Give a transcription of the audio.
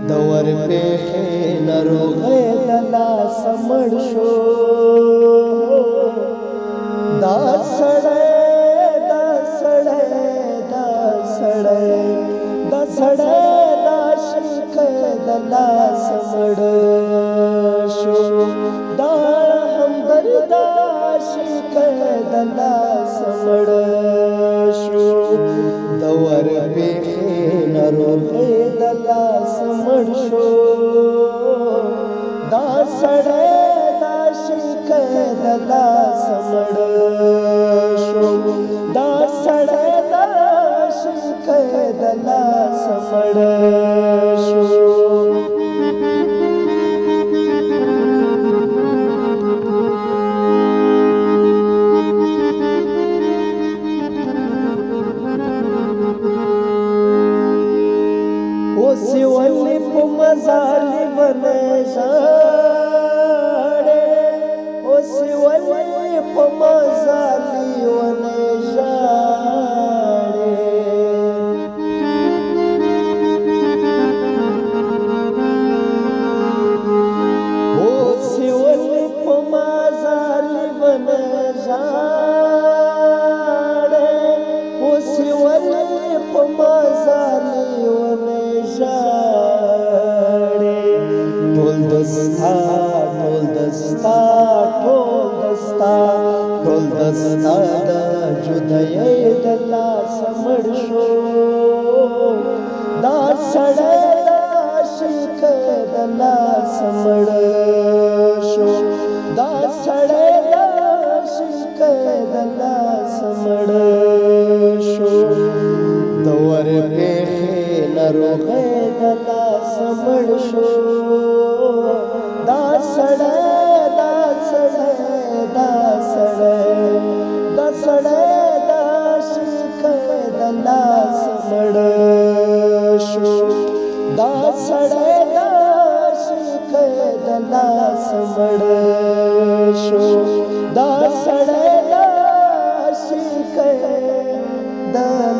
دور پیخه نروغه دلا سمړ شو دا سړی دا عاشق دلا سمړ شو دا همدرد عاشق دلا سمړ شو دور پیخه نروغه دلا سمړ شو دا سړی دا عاشق دلا سمړ شو دا سړی دا عاشق دلا سمړ شو اوسی ولی پو مزالی ونژاڑے اوسی ولی پو مزالی ونژاڑے اوسی ولی پو مزالی ونژاڑے اوسی ولی پو مزالی ټول دستا د جدای دلا سمړ شو دا سړی دا عاشق دلا سمړ شو دا سړی دا عاشق دلا سمړ شو دور پیخه نروغه دلا سمړ شو دا سړی دا عاشق دلا سمړ شو دا سړی دا عاشق دلا سمړ شو دا سړی دا عاشق دلا